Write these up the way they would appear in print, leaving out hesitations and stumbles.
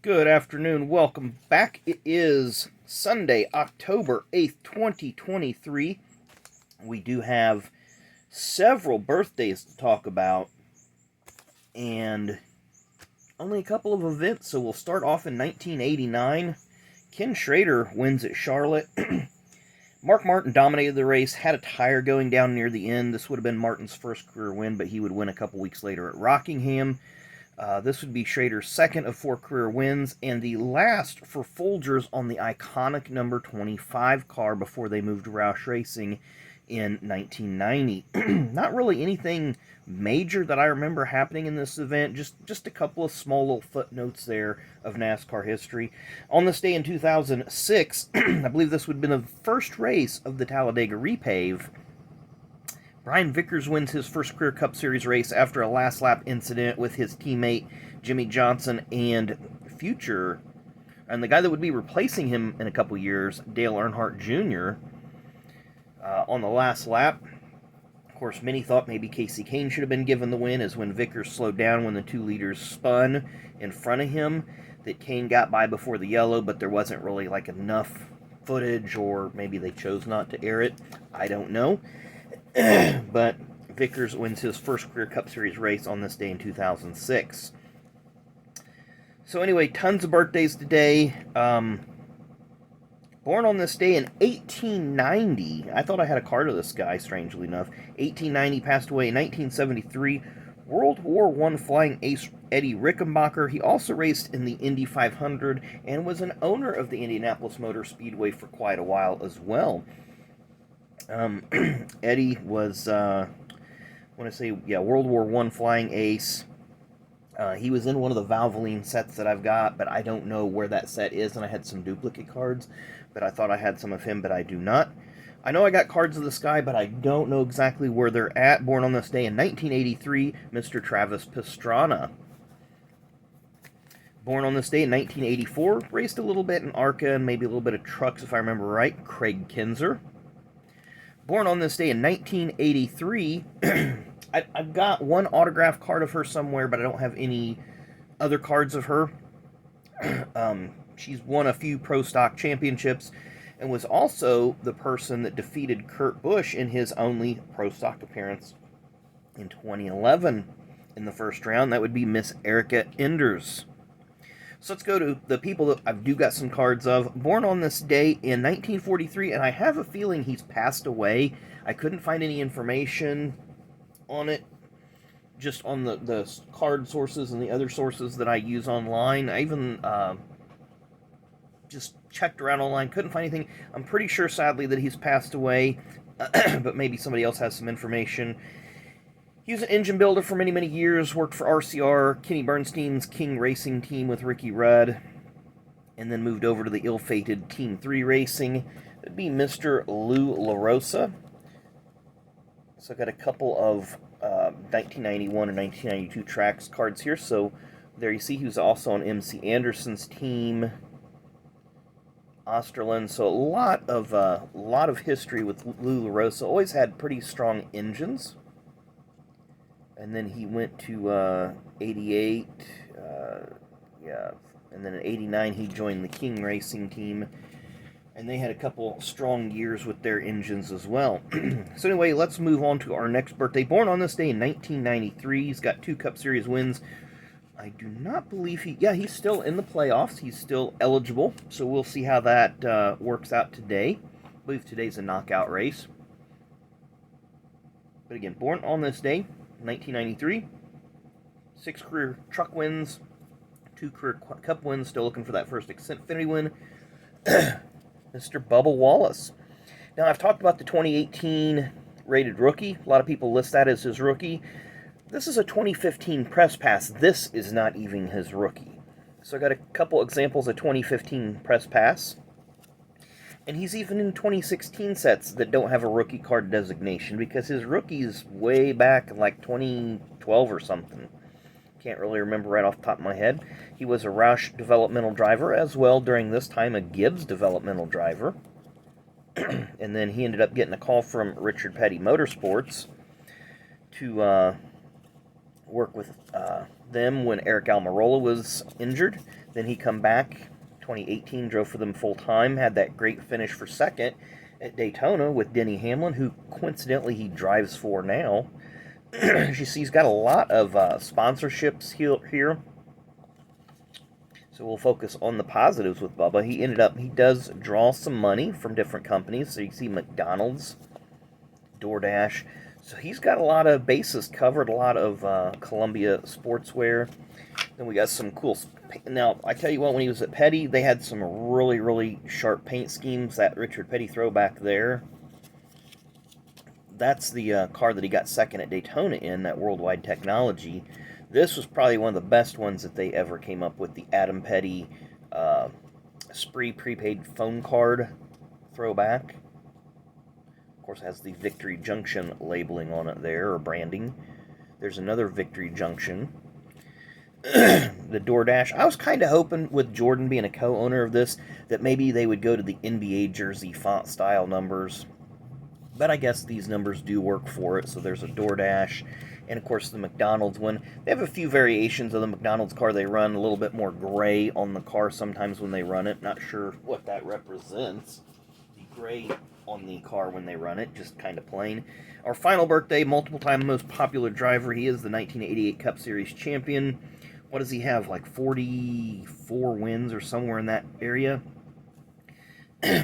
Good afternoon. Welcome back. It is Sunday, October 8th, 2023. We do have several birthdays to talk about and only a couple of events, so we'll start off in 1989. Ken Schrader wins at Charlotte. Mark Martin dominated the race, had a tire going down near the end. This would have been Martin's first career win, but he would win a couple weeks later at Rockingham. This would be Schrader's second of 4 career wins and the last for Folgers on the iconic number 25 car before they moved to Roush Racing in 1990. Not really anything major that I remember happening in this event, just a couple of small little footnotes there of NASCAR history. On this day in 2006, I believe this would have been the first race of the Talladega repave. Brian Vickers wins his first career Cup Series race after a last lap incident with his teammate Jimmy Johnson and the guy that would be replacing him in a couple years, Dale Earnhardt Jr., on the last lap. Of course, many thought maybe Casey Kane should have been given the win, as when Vickers slowed down when the two leaders spun in front of him, that Kane got by before the yellow, but there wasn't really enough footage, or maybe they chose not to air it. I don't know. But Vickers wins his first career Cup Series race on this day in 2006. So anyway, tons of birthdays today. Born on this day in 1890. I thought I had a card of this guy, strangely enough. 1890, passed away in 1973. World War I flying ace Eddie Rickenbacker. He also raced in the Indy 500 and was an owner of the Indianapolis Motor Speedway for quite a while as well. Eddie was, World War I flying ace. He was in one of the Valvoline sets that I've got, but I don't know where that set is, and I had some duplicate cards, but I thought I had some of him, but I do not. I know I got cards of this guy, but I don't know exactly where they're at. Born on this day in 1983, Mr. Travis Pastrana. Born on this day in 1984, raced a little bit in ARCA and maybe a little bit of trucks if I remember right, Craig Kinzer. Born on this day in 1983, I've got one autograph card of her somewhere, but I don't have any other cards of her. She's won a few Pro Stock championships and was also the person that defeated Kurt Busch in his only Pro Stock appearance in 2011 in the first round. That would be Miss Erica Enders. So let's go to the people that I do got some cards of. Born on this day in 1943, and I have a feeling he's passed away. I couldn't find any information on it, just on the card sources and the other sources that I use online. I even just checked around online, couldn't find anything. I'm pretty sure, sadly, that he's passed away, but maybe somebody else has some information. He was an engine builder for many, many years, worked for RCR, Kenny Bernstein's King Racing team with Ricky Rudd, and then moved over to the ill-fated Team 3 Racing. That'd be Mr. Lou LaRosa. So I've got a couple of 1991 and 1992 tracks cards here. So there you see he was also on MC Anderson's team, Osterland. So a lot of history with Lou LaRosa. Always had pretty strong engines. And then he went to 88, and then in 89 he joined the King Racing team, and they had a couple strong years with their engines as well. So anyway, let's move on to our next birthday. Born on this day in 1993, he's got 2 Cup Series wins. I do not believe he's still in the playoffs, he's still eligible, so we'll see how that works out today. I believe today's a knockout race. But again, born on this day, 1993, 6 career truck wins, 2 career Cup wins, still looking for that first Xfinity win. Mr. Bubba Wallace. Now, I've talked about the 2018 rated rookie. A lot of people list that as his rookie. This is a 2015 press pass. This is not even his rookie. So I got a couple examples of 2015 press pass. And he's even in 2016 sets that don't have a rookie card designation, because his rookie's way back in 2012 or something. Can't really remember right off the top of my head. He was a Roush developmental driver as well, during this time a Gibbs developmental driver. And then he ended up getting a call from Richard Petty Motorsports to work with them when Eric Almirola was injured. Then he come back 2018, drove for them full time, had that great finish for second at Daytona with Denny Hamlin, who coincidentally he drives for now. You see, he's got a lot of sponsorships here. So we'll focus on the positives with Bubba. He does draw some money from different companies. So you see McDonald's, DoorDash. So he's got a lot of bases covered, a lot of Columbia sportswear. Then we got some cool. Now, I tell you what, when he was at Petty, they had some really, really sharp paint schemes. That Richard Petty throwback there. That's the car that he got second at Daytona in, that Worldwide Technology. This was probably one of the best ones that they ever came up with, the Adam Petty Spree prepaid phone card throwback. Of course, it has the Victory Junction labeling on it there, or branding. There's another Victory Junction. The DoorDash. I was kind of hoping, with Jordan being a co-owner of this, that maybe they would go to the NBA jersey font style numbers. But I guess these numbers do work for it. So there's a DoorDash. And, of course, the McDonald's one. They have a few variations of the McDonald's car. They run a little bit more gray on the car sometimes when they run it. Not sure what that represents. The gray on the car when they run it. Just kind of plain. Our final birthday, multiple-time most popular driver. He is the 1988 Cup Series champion. What does he have? Like 44 wins or somewhere in that area.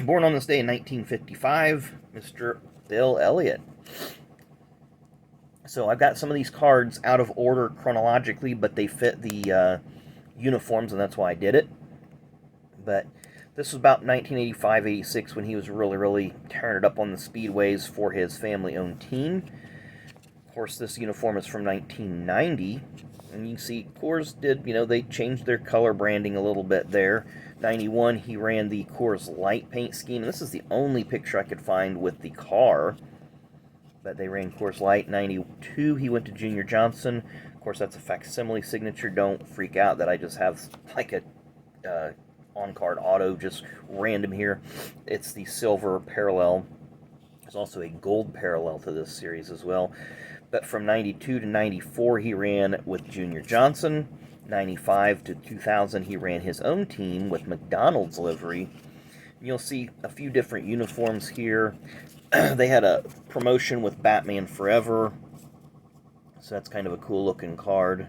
Born on this day in 1955. Mr. Bill Elliott. So I've got some of these cards out of order chronologically, but they fit the uniforms, and that's why I did it. But this was about 1985-86 when he was really, really tearing it up on the speedways for his family-owned team. Of course, this uniform is from 1990, and you can see Coors did, they changed their color branding a little bit there. 91, he ran the Coors Light paint scheme, and this is the only picture I could find with the car. But they ran Coors Light. 92, he went to Junior Johnson. Of course, that's a facsimile signature. Don't freak out that I just have like a on-card auto, just random here. It's the silver parallel. There's also a gold parallel to this series as well. But from 92 to 94, he ran with Junior Johnson. 95 to 2000, he ran his own team with McDonald's livery. You'll see a few different uniforms here. They had a promotion with Batman Forever, so that's kind of a cool looking card.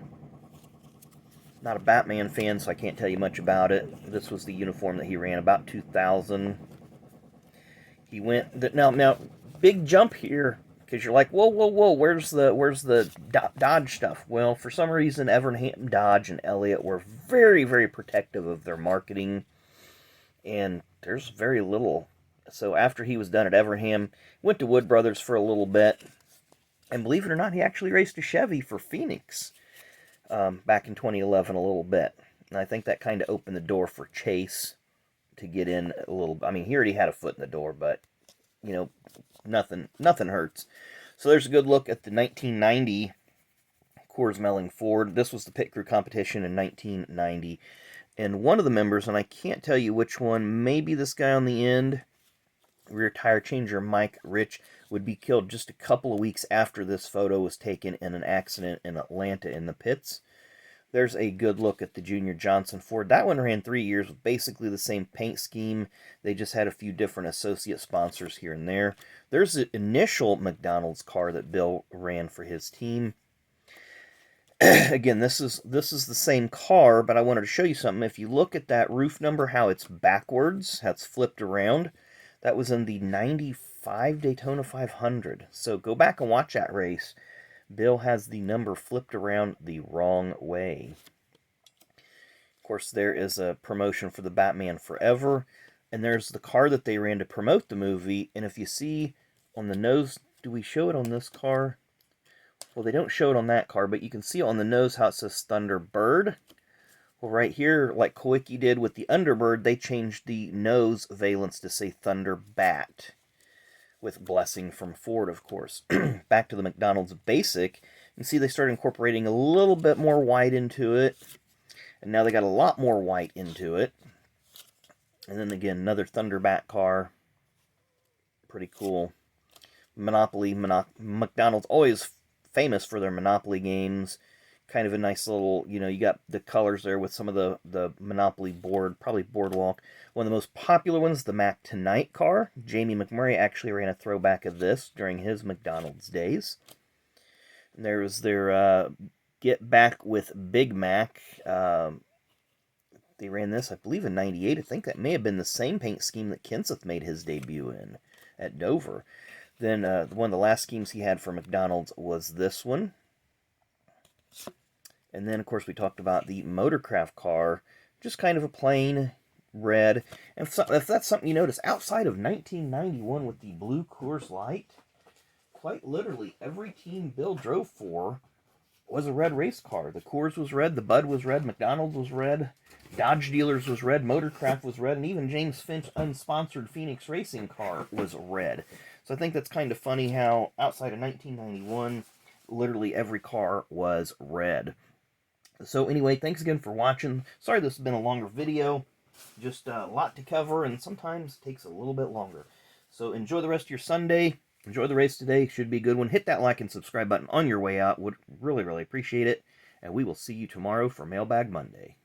Not a Batman fan, so I can't tell you much about it. This was the uniform that he ran about 2000. He went now big jump here, because you're like, whoa, where's the Dodge stuff? Well, for some reason, Evernham Dodge and Elliott were very, very protective of their marketing, and there's very little. So after he was done at Evernham, went to Wood Brothers for a little bit, and believe it or not, he actually raced a Chevy for Phoenix back in 2011 a little bit. And I think that kind of opened the door for Chase to get in a little. I mean, he already had a foot in the door, but nothing hurts. So there's a good look at the 1990 Coors Melling Ford. This was the pit crew competition in 1990. And one of the members, and I can't tell you which one, maybe this guy on the end, rear tire changer Mike Rich, would be killed just a couple of weeks after this photo was taken in an accident in Atlanta in the pits. There's a good look at the Junior Johnson Ford. That one ran 3 years with basically the same paint scheme. They just had a few different associate sponsors here and there. There's the initial McDonald's car that Bill ran for his team. Again, this is the same car, but I wanted to show you something. If you look at that roof number, how it's backwards, how it's flipped around, that was in the 95 Daytona 500. So go back and watch that race. Bill has the number flipped around the wrong way. Of course, there is a promotion for the Batman Forever, and there's the car that they ran to promote the movie. And if you see on the nose, do we show it on this car? Well, they don't show it on that car, but you can see on the nose how it says Thunderbird. Well, right here, like Kowicki did with the Underbird, they changed the nose valence to say Thunderbat, with blessing from Ford, of course. Back to the McDonald's Basic, you can see they started incorporating a little bit more white into it, and now they got a lot more white into it. And then again, another Thunderbat car. Pretty cool. Monopoly, McDonald's always famous for their Monopoly games. Kind of a nice little, you got the colors there with some of the Monopoly board, probably Boardwalk. One of the most popular ones, the Mac Tonight car. Jamie McMurray actually ran a throwback of this during his McDonald's days. And there was their Get Back with Big Mac. They ran this, I believe, in '98. I think that may have been the same paint scheme that Kenseth made his debut in at Dover. Then one of the last schemes he had for McDonald's was this one. And then, of course, we talked about the Motorcraft car, just kind of a plain red. And if that's something you notice, outside of 1991 with the blue Coors Light, quite literally every team Bill drove for was a red race car. The Coors was red, the Bud was red, McDonald's was red, Dodge Dealers was red, Motorcraft was red, and even James Finch unsponsored Phoenix Racing car was red. So I think that's kind of funny how outside of 1991, literally every car was red. So anyway, thanks again for watching. Sorry this has been a longer video. Just a lot to cover, and sometimes it takes a little bit longer. So enjoy the rest of your Sunday. Enjoy the race today. Should be a good one. Hit that like and subscribe button on your way out. Would really, really appreciate it. And we will see you tomorrow for Mailbag Monday.